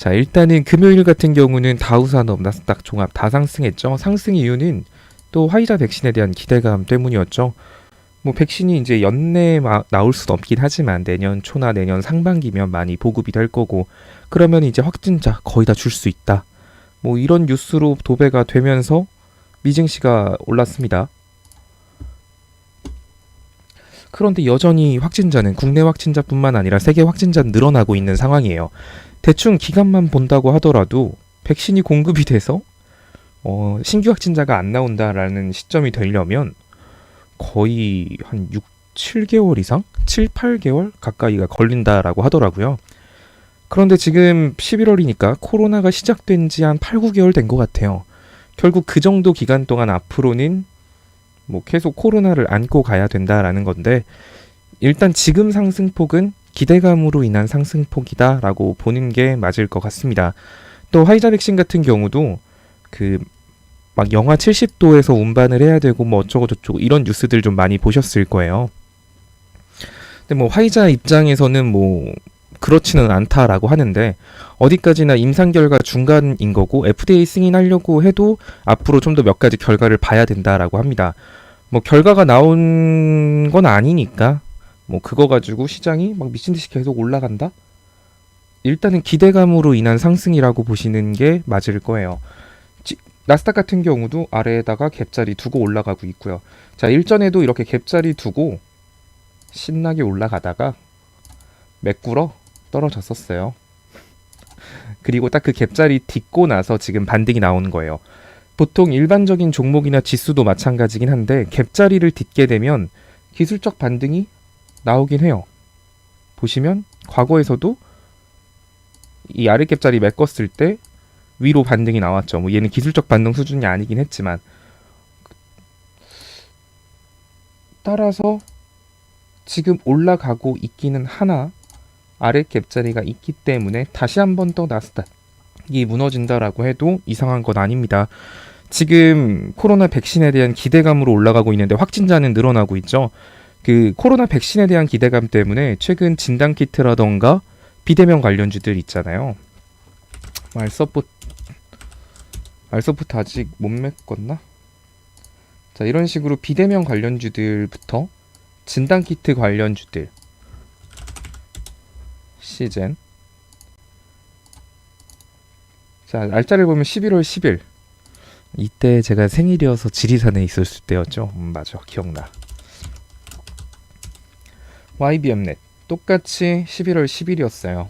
자, 일단은 금요일 같은 경우는 다우산업, 나스닥 종합 다 상승했죠. 상승 이유는 또 화이자 백신에 대한 기대감 때문이었죠. 뭐 백신이 이제 연내에 나올 수는 없긴 하지만 내년 초나 내년 상반기면 많이 보급이 될 거고, 그러면 이제 확진자 거의 다 줄 수 있다. 뭐 이런 뉴스로 도배가 되면서 미증시가 올랐습니다. 그런데 여전히 확진자는 국내 확진자뿐만 아니라 세계 확진자는 늘어나고 있는 상황이에요. 대충 기간만 본다고 하더라도 백신이 공급이 돼서 신규 확진자가 안 나온다라는 시점이 되려면 거의 한 6, 7개월 이상? 7, 8개월 가까이가 걸린다라고 하더라고요. 그런데 지금 11월이니까 코로나가 시작된 지 한 8, 9개월 된 것 같아요. 결국 그 정도 기간 동안 앞으로는 뭐 계속 코로나를 안고 가야 된다라는 건데, 일단 지금 상승폭은 기대감으로 인한 상승폭이다라고 보는 게 맞을 것 같습니다. 또 화이자 백신 같은 경우도 그 막 영하 70도에서 운반을 해야 되고 뭐 어쩌고 저쩌고 이런 뉴스들 좀 많이 보셨을 거예요. 근데 뭐 화이자 입장에서는 뭐 그렇지는 않다라고 하는데, 어디까지나 임상 결과 중간인 거고 FDA 승인하려고 해도 앞으로 좀 더 몇 가지 결과를 봐야 된다라고 합니다. 뭐 결과가 나온 건 아니니까 뭐 그거 가지고 시장이 막 미친 듯이 계속 올라간다? 일단은 기대감으로 인한 상승이라고 보시는 게 맞을 거예요. 나스닥 같은 경우도 아래에다가 갭자리 두고 올라가고 있고요. 자, 일전에도 이렇게 갭자리 두고 신나게 올라가다가 매꾸러 떨어졌었어요. 그리고 딱 그 갭자리 딛고 나서 지금 반등이 나오는 거예요. 보통 일반적인 종목이나 지수도 마찬가지긴 한데 갭자리를 딛게 되면 기술적 반등이 나오긴 해요. 보시면 과거에서도 이 아래 갭자리 메꿨을 때 위로 반등이 나왔죠. 뭐 얘는 기술적 반등 수준이 아니긴 했지만, 따라서 지금 올라가고 있기는 하나 아래 갭자리가 있기 때문에 다시 한 번 더 나스닥이 무너진다라고 해도 이상한 건 아닙니다. 지금 코로나 백신에 대한 기대감으로 올라가고 있는데 확진자는 늘어나고 있죠. 그 코로나 백신에 대한 기대감 때문에 최근 진단키트라던가 비대면 관련주들 있잖아요. 알서부터 아직 못 메꿨나? 자, 이런 식으로 비대면 관련주들부터 진단키트 관련주들, 시젠. 자, 날짜를 보면 11월 10일. 이때 제가 생일이어서 지리산에 있었을 때였죠. 맞아, 기억나. YBM넷 똑같이 11월 10일이었어요.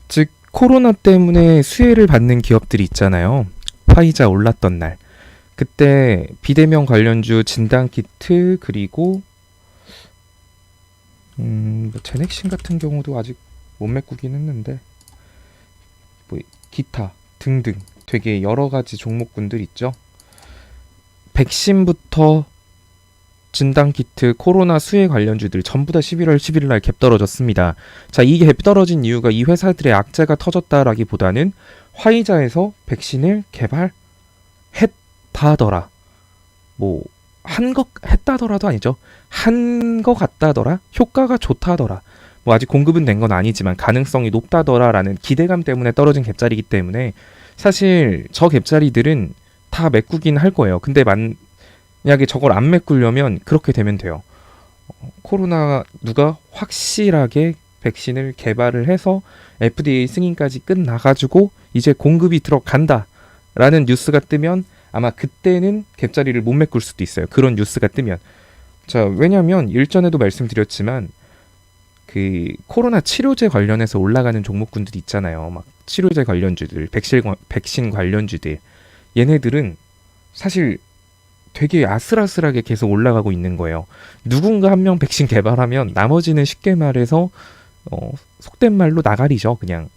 즉 코로나 때문에 수혜를 받는 기업들이 있잖아요. 화이자 올랐던 날, 그때 비대면 관련주 진단키트, 그리고 뭐 제넥신 같은 경우도 아직 못 메꾸긴 했는데 뭐 기타 등등 되게 여러 가지 종목군들 있죠. 백신부터 진단키트, 코로나 수혜 관련주들 전부 다 11월 11일 날 갭 떨어졌습니다. 자, 이 갭 떨어진 이유가 이 회사들의 악재가 터졌다라기보다는 화이자에서 백신을 개발했다더라. 뭐 한 것 했다더라도 아니죠. 한 것 같다더라. 효과가 좋다더라. 뭐 아직 공급은 된 건 아니지만 가능성이 높다더라라는 기대감 때문에 떨어진 갭자리이기 때문에 사실 저 갭자리들은 다 메꾸긴 할 거예요. 근데 만약에 저걸 안 메꾸려면 그렇게 되면 돼요. 코로나 누가 확실하게 백신을 개발을 해서 FDA 승인까지 끝나가지고 이제 공급이 들어간다라는 뉴스가 뜨면 아마 그때는 갭자리를 못 메꿀 수도 있어요. 그런 뉴스가 뜨면. 자, 왜냐면 일전에도 말씀드렸지만 그 코로나 치료제 관련해서 올라가는 종목군들이 있잖아요. 막 치료제 관련주들, 백신 관련주들. 얘네들은 사실 되게 아슬아슬하게 계속 올라가고 있는 거예요. 누군가 한 명 백신 개발하면 나머지는 쉽게 말해서 속된 말로 나가리죠. 그냥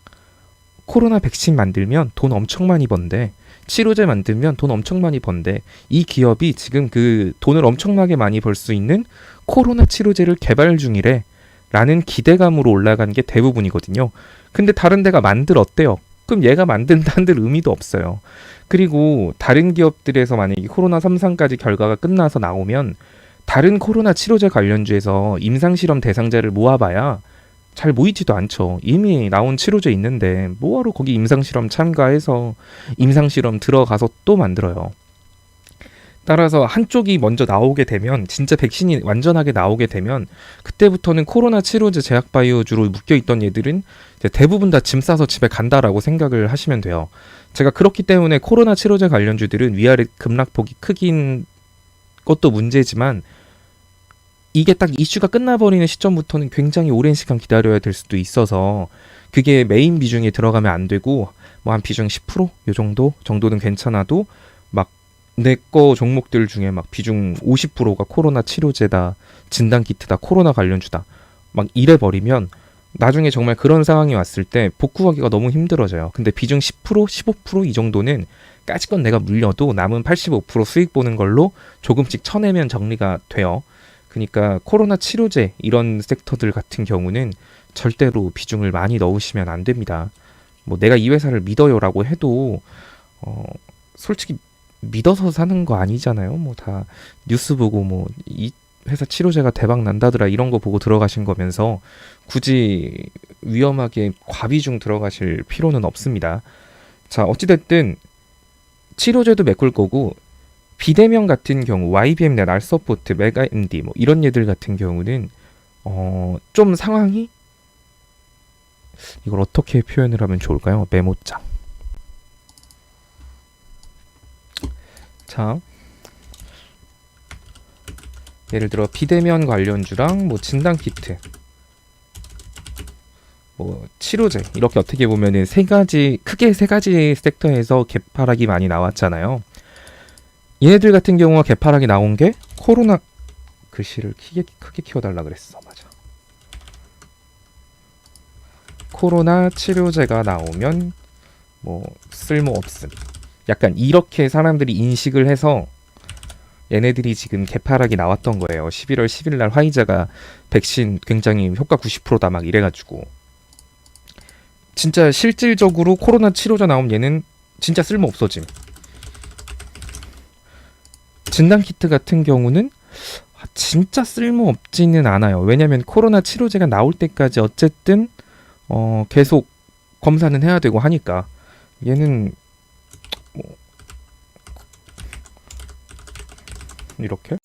코로나 백신 만들면 돈 엄청 많이 번대. 치료제 만들면 돈 엄청 많이 번대. 이 기업이 지금 그 돈을 엄청나게 많이 벌 수 있는 코로나 치료제를 개발 중이래 라는 기대감으로 올라간 게 대부분이거든요. 근데 다른 데가 만들었대요. 그럼 얘가 만든다 한들 의미도 없어요. 그리고 다른 기업들에서 만약에 코로나 3상까지 결과가 끝나서 나오면 다른 코로나 치료제 관련주에서 임상실험 대상자를 모아봐야 잘 모이지도 않죠. 이미 나온 치료제 있는데 뭐하러 거기 임상실험 참가해서 임상실험 들어가서 또 만들어요. 따라서 한쪽이 먼저 나오게 되면 진짜 백신이 완전하게 나오게 되면 그때부터는 코로나 치료제 제약바이오주로 묶여있던 얘들은 이제 대부분 다 짐 싸서 집에 간다라고 생각을 하시면 돼요. 제가 그렇기 때문에 코로나 치료제 관련주들은 위아래 급락폭이 크긴 것도 문제지만 이게 딱 이슈가 끝나버리는 시점부터는 굉장히 오랜 시간 기다려야 될 수도 있어서 그게 메인 비중에 들어가면 안 되고 뭐 한 비중 10%? 요 정도는 괜찮아도 막 내 거 종목들 중에 막 비중 50%가 코로나 치료제다, 진단키트다, 코로나 관련주다 막 이래버리면 나중에 정말 그런 상황이 왔을 때 복구하기가 너무 힘들어져요. 근데 비중 10%, 15%이 정도는 까짓건 내가 물려도 남은 85% 수익 보는 걸로 조금씩 쳐내면 정리가 돼요. 그러니까 코로나 치료제 이런 섹터들 같은 경우는 절대로 비중을 많이 넣으시면 안 됩니다. 뭐 내가 이 회사를 믿어요라고 해도 솔직히 믿어서 사는 거 아니잖아요. 뭐 다 뉴스 보고 뭐 이 회사 치료제가 대박 난다더라 이런 거 보고 들어가신 거면서 굳이 위험하게 과비중 들어가실 필요는 없습니다. 자, 어찌됐든 치료제도 메꿀 거고 비대면 같은 경우 YBM, 날서포트, 메가MD 뭐 이런 얘들 같은 경우는 좀 상황이 이걸 어떻게 표현을 하면 좋을까요? 메모장. 자, 예를 들어 비대면 관련주랑 뭐 진단키트, 뭐 치료제 이렇게 어떻게 보면은 크게 세 가지 섹터에서 개파락이 많이 나왔잖아요. 얘네들 같은 경우가 개파락이 나온 게 코로나 글씨를 크게 키워달라 그랬어. 맞아. 코로나 치료제가 나오면 뭐 쓸모 없음. 약간 이렇게 사람들이 인식을 해서 얘네들이 지금 개파락이 나왔던 거예요. 11월 10일 날 화이자가 백신 굉장히 효과 90%다 막 이래가지고 진짜 실질적으로 코로나 치료제 나오면 얘는 진짜 쓸모 없어짐. 진단키트 같은 경우는 진짜 쓸모 없지는 않아요. 왜냐면 코로나 치료제가 나올 때까지 어쨌든 계속 검사는 해야 되고 하니까 얘는 뭐 이렇게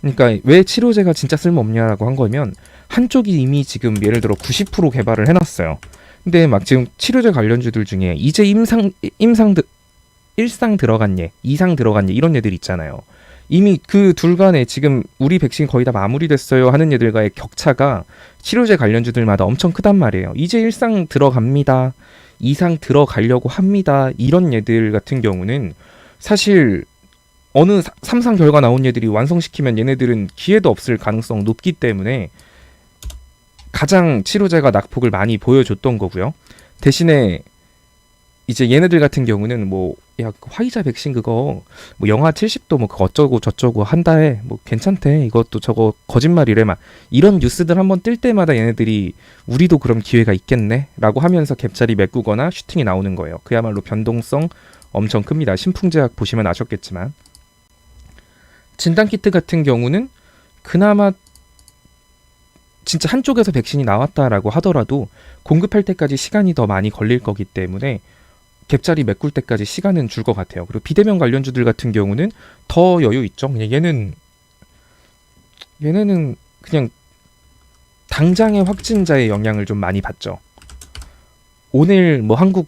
그러니까 왜 치료제가 진짜 쓸모없냐라고 한 거면 한쪽이 이미 지금 예를 들어 90% 개발을 해놨어요. 근데 막 지금 치료제 관련주들 중에 이제 일상 들어갔예, 이상 들어갔예 이런 애들 있잖아요. 이미 그 둘 간에 지금 우리 백신 거의 다 마무리됐어요 하는 애들과의 격차가 치료제 관련주들마다 엄청 크단 말이에요. 이제 일상 들어갑니다, 이상 들어가려고 합니다 이런 애들 같은 경우는 사실 어느 3상 결과 나온 얘들이 완성시키면 얘네들은 기회도 없을 가능성 높기 때문에 가장 치료제가 낙폭을 많이 보여줬던 거고요. 대신에 이제 얘네들 같은 경우는 뭐 야 화이자 백신 그거 뭐 영하 70도 뭐 그거 어쩌고 저쩌고 한다해 뭐 괜찮대 이것도 저거 거짓말이래 막 이런 뉴스들 한번 뜰 때마다 얘네들이 우리도 그럼 기회가 있겠네 라고 하면서 갭자리 메꾸거나 슈팅이 나오는 거예요. 그야말로 변동성 엄청 큽니다. 신풍제약 보시면 아셨겠지만 진단키트 같은 경우는 그나마 진짜 한쪽에서 백신이 나왔다라고 하더라도 공급할 때까지 시간이 더 많이 걸릴 거기 때문에 갭자리 메꿀 때까지 시간은 줄 것 같아요. 그리고 비대면 관련주들 같은 경우는 더 여유 있죠. 그냥 얘네는 그냥 당장의 확진자의 영향을 좀 많이 받죠. 오늘 뭐 한국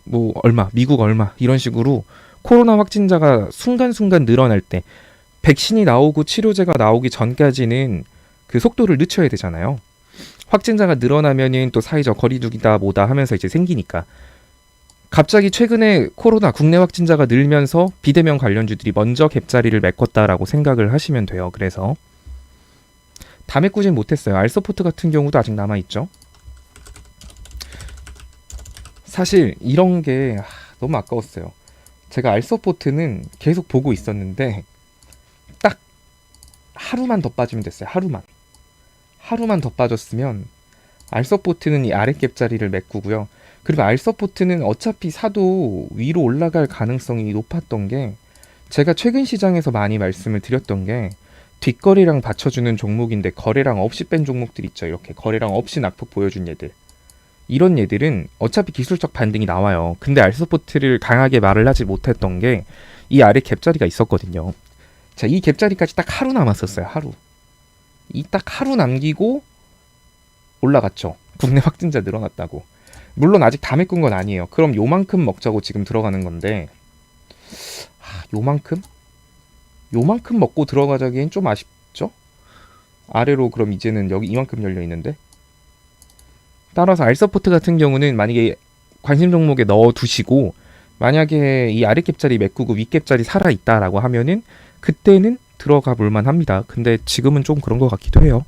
뭐 얼마, 미국 얼마 이런 식으로 코로나 확진자가 순간순간 늘어날 때 백신이 나오고 치료제가 나오기 전까지는 그 속도를 늦춰야 되잖아요. 확진자가 늘어나면은 또 사회적 거리두기다 뭐다 하면서 이제 생기니까 갑자기 최근에 코로나 국내 확진자가 늘면서 비대면 관련주들이 먼저 갭자리를 메꿨다라고 생각을 하시면 돼요. 그래서 다 메꾸진 못했어요. 알서포트 같은 경우도 아직 남아있죠. 사실 이런 게 너무 아까웠어요. 제가 알서포트는 계속 보고 있었는데 딱 하루만 더 빠지면 됐어요. 하루만 더 빠졌으면 알서포트는 이 아래 갭자리를 메꾸고요. 그리고 알서포트는 어차피 사도 위로 올라갈 가능성이 높았던 게, 제가 최근 시장에서 많이 말씀을 드렸던 게, 뒷거래량 받쳐주는 종목인데 거래량 없이 뺀 종목들 있죠. 이렇게 거래량 없이 낙폭 보여준 얘들, 이런 얘들은 어차피 기술적 반등이 나와요. 근데 알서포트를 강하게 말을 하지 못했던 게 이 아래 갭자리가 있었거든요. 자, 이 갭자리까지 딱 하루 남았었어요. 이 딱 하루 남기고 올라갔죠. 국내 확진자 늘어났다고. 물론 아직 다 메꾼 건 아니에요. 그럼 요만큼 먹자고 지금 들어가는 건데, 요만큼 먹고 들어가자기엔 좀 아쉽죠? 아래로 그럼 이제는 여기 이만큼 열려 있는데, 따라서 알서포트 같은 경우는 만약에 관심 종목에 넣어 두시고, 만약에 이 아래 갭자리 메꾸고 위 갭자리 살아 있다라고 하면은 그때는 들어가 볼만 합니다. 근데 지금은 좀 그런 것 같기도 해요.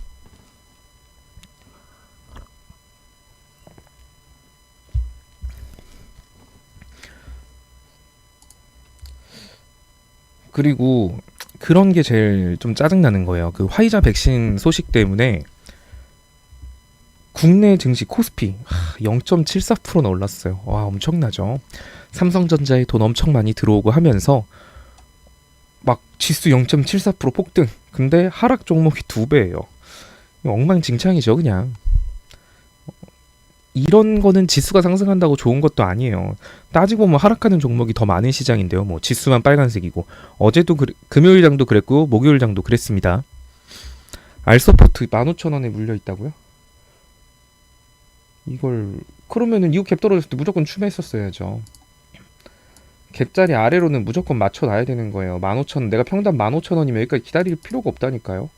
그리고 그런 게 제일 좀 짜증나는 거예요. 그 화이자 백신 소식 때문에 국내 증시 코스피 0.74%나 올랐어요. 와, 엄청나죠. 삼성전자에 돈 엄청 많이 들어오고 하면서 막 지수 0.74% 폭등. 근데 하락 종목이 2배예요. 엉망진창이죠, 그냥. 이런 거는 지수가 상승한다고 좋은 것도 아니에요. 따지고 보면 하락하는 종목이 더 많은 시장인데요. 뭐 지수만 빨간색이고, 어제도 금요일장도 그랬고 목요일장도 그랬습니다. 알서포트 15,000원에 물려 있다고요? 이걸 그러면은 이후 갭 떨어졌을 때 무조건 추매했었어야죠. 갭자리 아래로는 무조건 맞춰놔야 되는 거예요. 15,000원, 내가 평단 15,000원이면 여기까지 기다릴 필요가 없다니까요.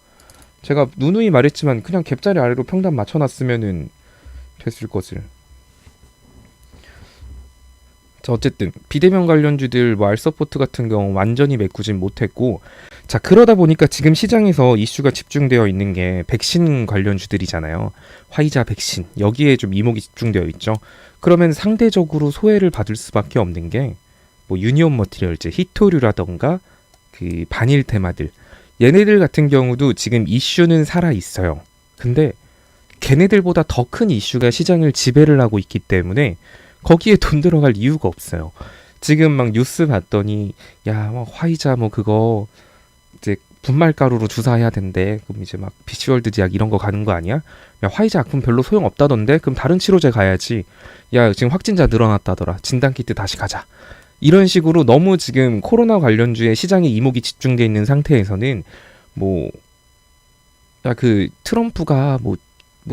제가 누누이 말했지만 그냥 갭자리 아래로 평단 맞춰놨으면은 됐을 것을. 자, 어쨌든 비대면 관련주들 뭐 알서포트 같은 경우 완전히 메꾸진 못했고, 자, 그러다 보니까 지금 시장에서 이슈가 집중되어 있는 게 백신 관련주들이잖아요. 화이자 백신, 여기에 좀 이목이 집중되어 있죠. 그러면 상대적으로 소외를 받을 수밖에 없는 게 뭐 유니온 머티리얼즈, 히토류라던가 그 반일 테마들, 얘네들 같은 경우도 지금 이슈는 살아 있어요. 근데 걔네들보다 더 큰 이슈가 시장을 지배를 하고 있기 때문에 거기에 돈 들어갈 이유가 없어요. 지금 막 뉴스 봤더니 야, 뭐 화이자 뭐 그거 이제 분말가루로 주사해야 된대. 그럼 이제 막 비치월드 제약 이런 거 가는 거 아니야? 야, 화이자 약품 별로 소용 없다던데? 그럼 다른 치료제 가야지. 야, 지금 확진자 늘어났다더라. 진단키트 다시 가자. 이런 식으로 너무 지금 코로나 관련주에 시장에 이목이 집중돼 있는 상태에서는 뭐, 야, 그 트럼프가 뭐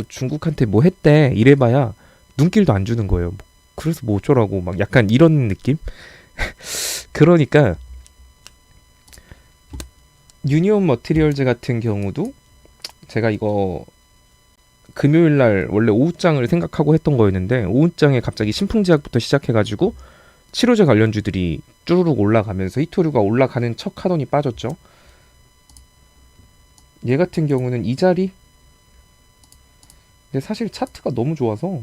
중국한테 뭐 했대 이래봐야 눈길도 안 주는 거예요. 그래서 뭐 어쩌라고 막 약간 이런 느낌? 그러니까 유니온 머티리얼즈 같은 경우도 제가 이거 금요일날 원래 오후장을 생각하고 했던 거였는데, 오후장에 갑자기 신풍제약부터 시작해가지고 치료제 관련주들이 쭈루룩 올라가면서 히토류가 올라가는 척 하더니 빠졌죠. 얘 같은 경우는 이 자리? 근데 사실 차트가 너무 좋아서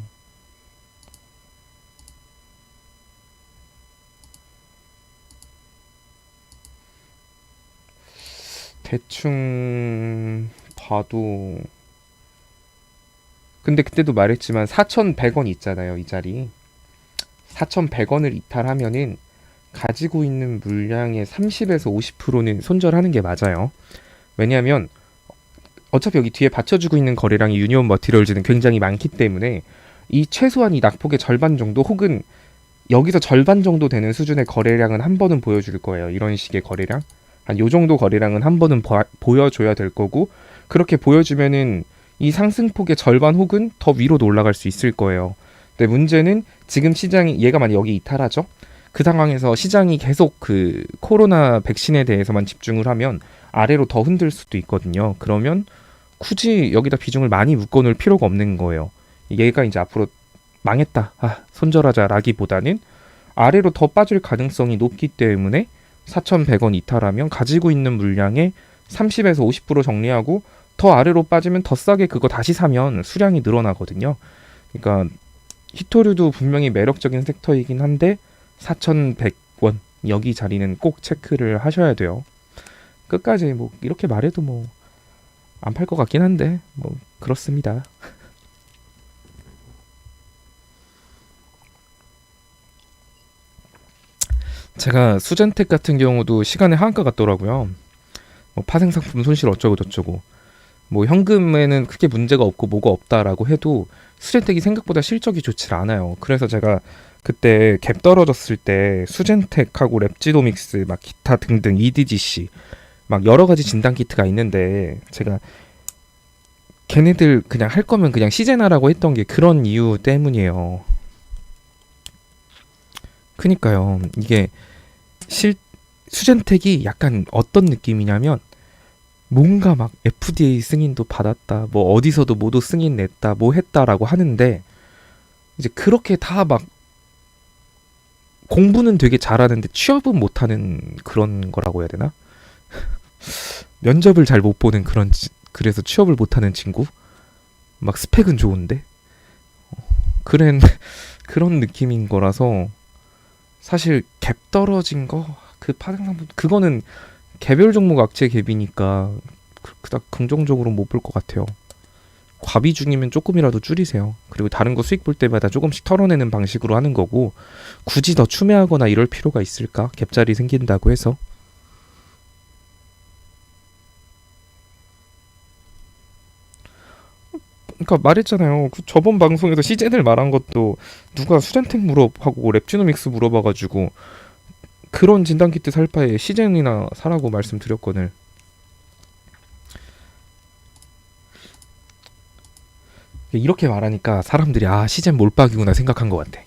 대충 봐도, 근데 그때도 말했지만 4,100원 있잖아요. 이 자리 4,100원을 이탈하면은 가지고 있는 물량의 30에서 50%는 손절하는 게 맞아요. 왜냐하면 어차피 여기 뒤에 받쳐주고 있는 거래량이 유니온 머티리얼즈는 굉장히 많기 때문에 이 최소한 이 낙폭의 절반 정도, 혹은 여기서 절반 정도 되는 수준의 거래량은 한 번은 보여줄 거예요. 이런 식의 거래량, 한 요 정도 거래량은 한 번은 보여줘야 될 거고, 그렇게 보여주면은 이 상승폭의 절반 혹은 더 위로도 올라갈 수 있을 거예요. 근데 문제는 지금 시장이, 얘가 만약 여기 이탈하죠? 그 상황에서 시장이 계속 그 코로나 백신에 대해서만 집중을 하면 아래로 더 흔들 수도 있거든요. 그러면 굳이 여기다 비중을 많이 묶어놓을 필요가 없는 거예요. 얘가 이제 앞으로 망했다, 손절하자 라기보다는 아래로 더 빠질 가능성이 높기 때문에 4,100원 이탈하면 가지고 있는 물량의 30에서 50% 정리하고, 더 아래로 빠지면 더 싸게 그거 다시 사면 수량이 늘어나거든요. 그러니까 히토류도 분명히 매력적인 섹터이긴 한데 4,100원 여기 자리는 꼭 체크를 하셔야 돼요. 끝까지 뭐 이렇게 말해도 뭐 안 팔 것 같긴 한데 뭐 그렇습니다. 제가 수젠텍 같은 경우도 시간의 하한가 같더라고요. 뭐 파생상품 손실 어쩌고 저쩌고 뭐 현금에는 크게 문제가 없고 뭐가 없다라고 해도 수젠텍이 생각보다 실적이 좋질 않아요. 그래서 제가 그때 갭 떨어졌을 때 수젠텍하고 랩지도믹스 막 기타 등등 EDGC 막 여러 가지 진단 키트가 있는데 제가 걔네들 그냥 할 거면 그냥 시제나라고 했던 게 그런 이유 때문이에요. 그니까요. 이게 실 수젠텍이 약간 어떤 느낌이냐면 뭔가 막 FDA 승인도 받았다, 뭐 어디서도 모두 승인 냈다, 뭐 했다라고 하는데 이제 그렇게 다 막 공부는 되게 잘하는데 취업은 못하는 그런 거라고 해야 되나? 면접을 잘 못 보는 그래서 취업을 못하는 친구? 막 스펙은 좋은데? 그런 그런 느낌인 거라서 사실 갭 떨어진 거 그 파생상품 그거는 개별 종목 악재 갭이니까 그닥 긍정적으로 못 볼 것 같아요. 과비 중이면 조금이라도 줄이세요. 그리고 다른 거 수익 볼 때마다 조금씩 털어내는 방식으로 하는 거고 굳이 더 추매하거나 이럴 필요가 있을까? 갭자리 생긴다고 해서. 그러니까 말했잖아요. 그 저번 방송에서 시젠을 말한 것도 누가 수젠텍 물어하고 랩지노믹스 물어봐가지고 그런 진단 키트 살 바에 시젠이나 사라고 말씀드렸거늘. 이렇게 말하니까 사람들이 아 시젠 몰빵이구나 생각한 것 같아.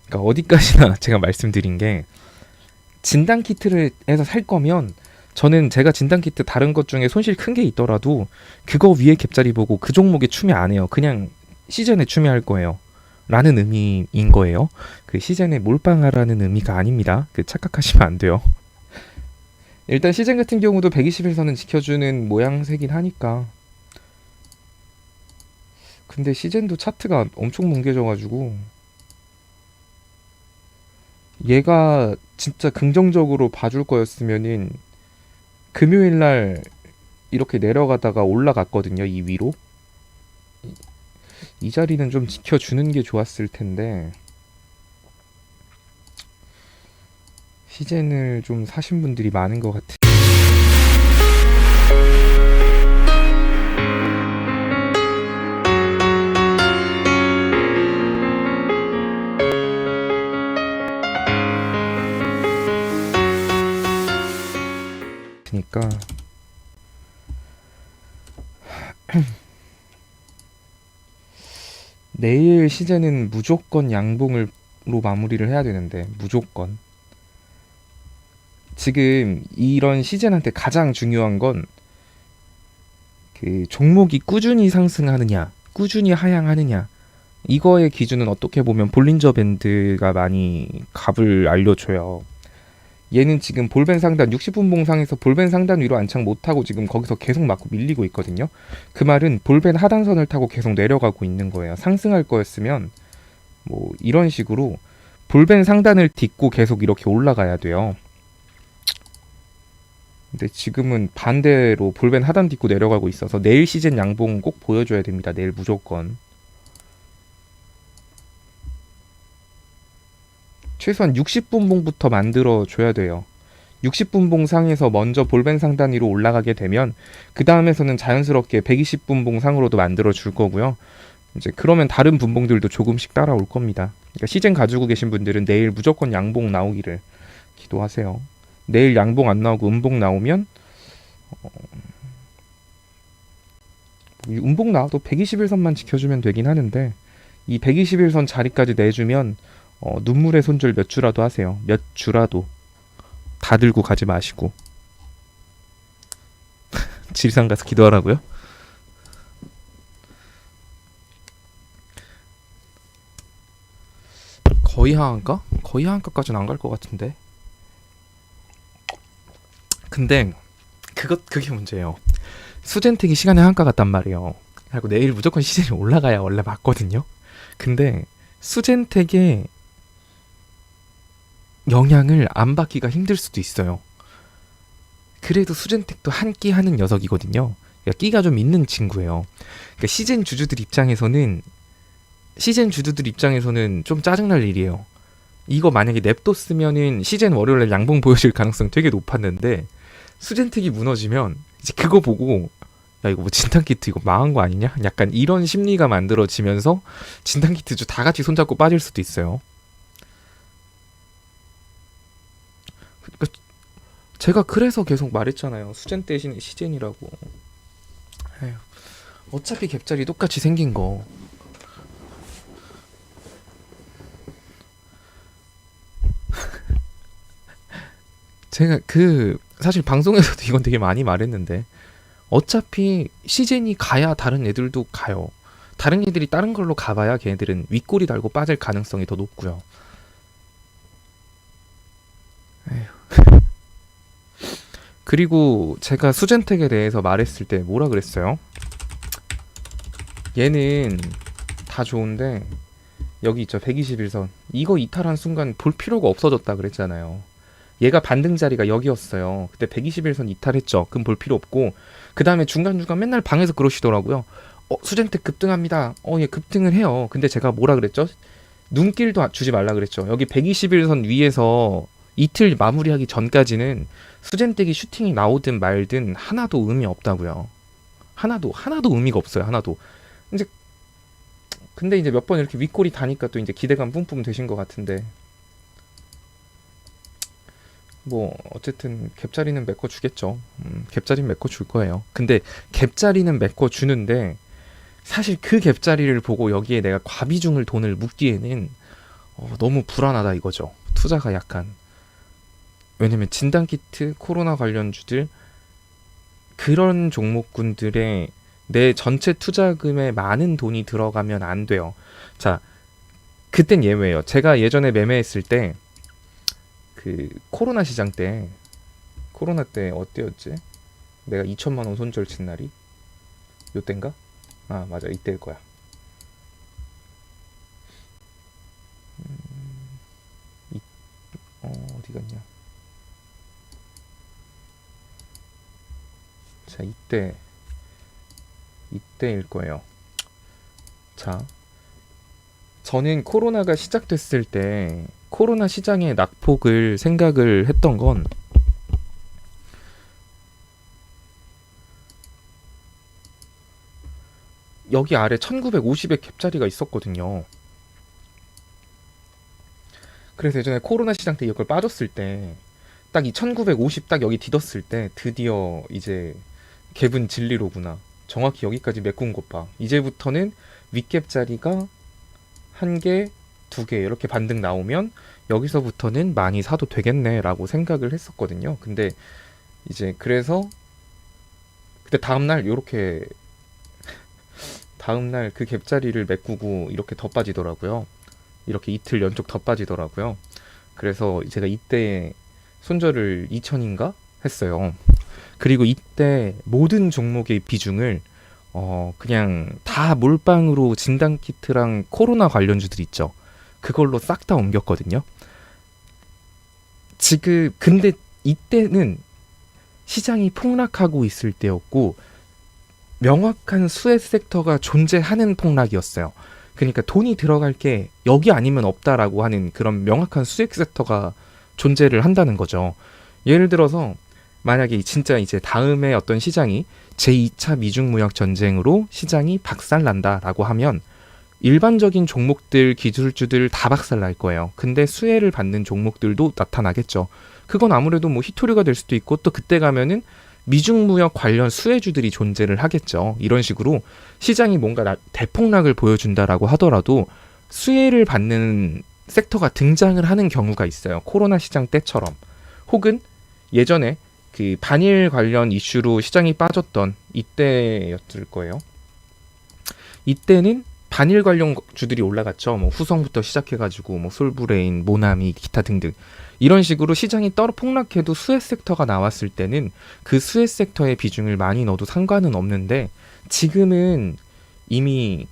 그러니까 어디까지나 제가 말씀드린 게 진단 키트를 해서 살 거면 저는 제가 진단 키트 다른 것 중에 손실 큰 게 있더라도 그거 위에 갭자리 보고 그 종목에 추매 안 해요. 그냥 시즌에 추매할 거예요. 라는 의미인 거예요. 그 시즌에 몰빵하라는 의미가 아닙니다. 그 착각하시면 안 돼요. 일단 시즌 같은 경우도 120일선은 지켜주는 모양새긴 하니까. 근데 시즌도 차트가 엄청 뭉개져가지고 얘가 진짜 긍정적으로 봐줄 거였으면은 금요일날 이렇게 내려가다가 올라갔거든요. 이 위로. 이 자리는 좀 지켜주는 게 좋았을 텐데 시젠을 좀 사신 분들이 많은 것 같아요. 그러니까 내일 시즌은 무조건 양봉으로 마무리를 해야 되는데 무조건 지금 이런 시즌한테 가장 중요한 건 그 종목이 꾸준히 상승하느냐 꾸준히 하향하느냐 이거의 기준은 어떻게 보면 볼린저 밴드가 많이 값을 알려줘요. 얘는 지금 볼벤 상단 60분 봉상에서 볼벤 상단 위로 안착 못하고 지금 거기서 계속 맞고 밀리고 있거든요. 그 말은 볼벤 하단선을 타고 계속 내려가고 있는 거예요. 상승할 거였으면 뭐 이런 식으로 볼벤 상단을 딛고 계속 이렇게 올라가야 돼요. 근데 지금은 반대로 볼벤 하단 딛고 내려가고 있어서 내일 시즌 양봉 꼭 보여줘야 됩니다. 내일 무조건. 최소한 60분 봉부터 만들어 줘야 돼요. 60분 봉 상에서 먼저 볼벤 상단 위로 올라가게 되면 그 다음에서는 자연스럽게 120분 봉 상으로도 만들어 줄 거고요. 이제 그러면 다른 분봉들도 조금씩 따라올 겁니다. 그러니까 시즌 가지고 계신 분들은 내일 무조건 양봉 나오기를 기도하세요. 내일 양봉 안 나오고 음봉 나오면 음봉 나와도 121선만 지켜주면 되긴 하는데 이 121선 자리까지 내주면 눈물의 손절 몇 주라도 하세요. 몇 주라도. 다 들고 가지 마시고. 지리산 가서 기도하라고요? 거의 하한가? 거의 하한가까지는 안 갈 것 같은데. 근데 그게 문제예요. 수젠텍이 시간의 한가 같단 말이에요. 그리고 내일 무조건 시즌이 올라가야 원래 맞거든요. 근데 수젠텍의 영향을 안 받기가 힘들 수도 있어요. 그래도 수젠텍도 한 끼 하는 녀석이거든요. 그러니까 끼가 좀 있는 친구예요. 그러니까 시즌 주주들 입장에서는 좀 짜증날 일이에요. 이거 만약에 냅뒀으면은 시즌 월요일에 양봉 보여줄 가능성 되게 높았는데 수젠특이 무너지면 이제 그거 보고 야 이거 뭐 진단키트 이거 망한 거 아니냐? 약간 이런 심리가 만들어지면서 진단키트주 다 같이 손잡고 빠질 수도 있어요. 그러니까 제가 그래서 계속 말했잖아요. 수젠 대신에 시젠이라고. 에휴, 어차피 갭자리 똑같이 생긴 거. 제가 사실 방송에서도 이건 되게 많이 말했는데 어차피 시즌이 가야 다른 애들도 가요. 다른 애들이 다른 걸로 가봐야 걔네들은 윗꼬리 달고 빠질 가능성이 더 높고요. 에휴. 그리고 제가 수젠텍에 대해서 말했을 때 뭐라 그랬어요? 얘는 다 좋은데 여기 있죠 121선 이거 이탈한 순간 볼 필요가 없어졌다 그랬잖아요. 얘가 반등 자리가 여기였어요. 그때 121선 이탈했죠. 그럼 볼 필요 없고 그 다음에 중간중간 맨날 방에서 그러시더라고요. 수젠텍 급등합니다. 얘 급등을 해요. 근데 제가 뭐라 그랬죠? 눈길도 주지 말라 그랬죠. 여기 121선 위에서 이틀 마무리하기 전까지는 수젠텍이 슈팅이 나오든 말든 하나도 의미 없다고요. 하나도 의미가 없어요. 하나도. 이제 근데 이제 몇 번 이렇게 윗골이 다니까 또 이제 기대감 뿜뿜 되신 것 같은데 뭐 어쨌든 갭자리는 메꿔 주겠죠. 갭자리는 메꿔 줄 거예요. 근데 갭자리는 메꿔 주는데 사실 그 갭자리를 보고 여기에 내가 과비중을 돈을 묻기에는 너무 불안하다 이거죠. 투자가 약간. 왜냐면 진단키트, 코로나 관련주들 그런 종목군들의 내 전체 투자금에 많은 돈이 들어가면 안 돼요. 자, 그땐 예외예요. 제가 예전에 매매했을 때 그 코로나 시장 때 코로나 때 어때였지? 내가 2천만 원 손절 친 날이 요땐가? 아 맞아 이때일 거야. 이, 어디 갔냐? 자 이때일 거예요. 자, 저는 코로나가 시작됐을 때 코로나 시장의 낙폭을 생각을 했던 건 여기 아래 1950의 갭자리가 있었거든요. 그래서 예전에 코로나 시장 때 이걸 빠졌을 때 딱 이 1950 딱 여기 디뎠을 때 드디어 이제 갭은 진리로구나. 정확히 여기까지 메꾼 것 봐. 이제부터는 윗갭자리가 한 개, 두 개 이렇게 반등 나오면 여기서부터는 많이 사도 되겠네라고 생각을 했었거든요. 근데 이제 그래서 그때 다음날 요렇게 다음날 그 갭자리를 메꾸고 이렇게 더 빠지더라고요. 이렇게 이틀 연속 더 빠지더라고요. 그래서 제가 이때 손절을 2천인가 했어요. 그리고 이때 모든 종목의 비중을 그냥 다 몰빵으로 진단키트랑 코로나 관련주들 있죠. 그걸로 싹 다 옮겼거든요. 지금 근데 이때는 시장이 폭락하고 있을 때였고 명확한 수혜 섹터가 존재하는 폭락이었어요. 그러니까 돈이 들어갈 게 여기 아니면 없다라고 하는 그런 명확한 수혜 섹터가 존재를 한다는 거죠. 예를 들어서 만약에 진짜 이제 다음에 어떤 시장이 제2차 미중무역 전쟁으로 시장이 박살난다라고 하면 일반적인 종목들, 기술주들 다 박살날 거예요. 근데 수혜를 받는 종목들도 나타나겠죠. 그건 아무래도 뭐 히토류가 될 수도 있고 또 그때 가면은 미중무역 관련 수혜주들이 존재를 하겠죠. 이런 식으로 시장이 뭔가 대폭락을 보여준다라고 하더라도 수혜를 받는 섹터가 등장을 하는 경우가 있어요. 코로나 시장 때처럼. 혹은 예전에 그 반일 관련 이슈로 시장이 빠졌던 이때였을 거예요. 이때는 반일 관련 주들이 올라갔죠. 뭐 후성부터 시작해가지고 뭐 솔브레인, 모나미, 기타 등등 이런 식으로 시장이 폭락해도 수혜 섹터가 나왔을 때는 그 수혜 섹터의 비중을 많이 넣어도 상관은 없는데 지금은 이미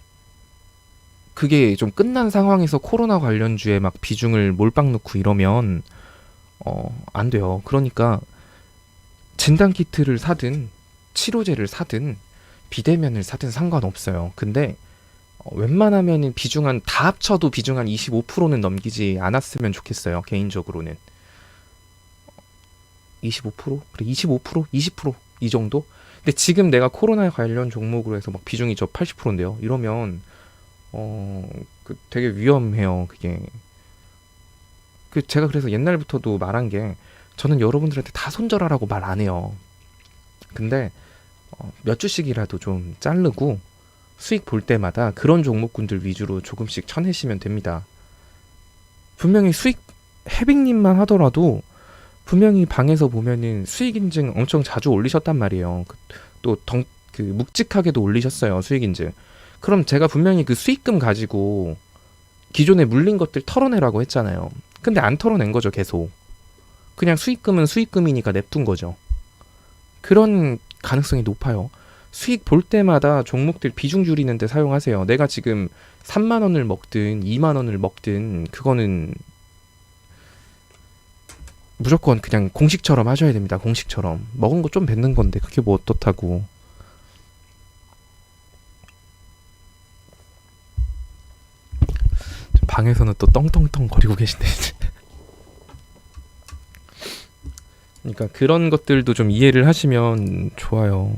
그게 좀 끝난 상황에서 코로나 관련주에 막 비중을 몰빵 넣고 이러면 안 돼요. 그러니까 진단키트를 사든 치료제를 사든 비대면을 사든 상관없어요. 근데 웬만하면은 다 합쳐도 비중 한 25%는 넘기지 않았으면 좋겠어요. 개인적으로는 25%? 그래 25%? 20%이 정도? 근데 지금 내가 코로나 관련 종목으로 해서 막 비중이 저 80%인데요. 이러면 되게 위험해요. 그게 제가 그래서 옛날부터도 말한 게 저는 여러분들한테 다 손절하라고 말 안 해요. 근데 몇 주씩이라도 좀 자르고 수익 볼 때마다 그런 종목군들 위주로 조금씩 쳐내시면 됩니다. 분명히 수익 해빅님만 하더라도 분명히 방에서 보면은 수익 인증 엄청 자주 올리셨단 말이에요. 묵직하게도 올리셨어요. 수익 인증. 그럼 제가 분명히 그 수익금 가지고 기존에 물린 것들 털어내라고 했잖아요. 근데 안 털어낸 거죠, 계속. 그냥 수익금은 수익금이니까 냅둔 거죠. 그런 가능성이 높아요. 수익 볼 때마다 종목들 비중 줄이는데 사용하세요. 내가 지금 3만 원을 먹든 2만 원을 먹든 그거는 무조건 그냥 공식처럼 하셔야 됩니다. 공식처럼. 먹은 거 좀 뱉는 건데 그게 뭐 어떻다고. 방에서는 또 떵떵떵 거리고 계신데. 그러니까 그런 것들도 좀 이해를 하시면 좋아요.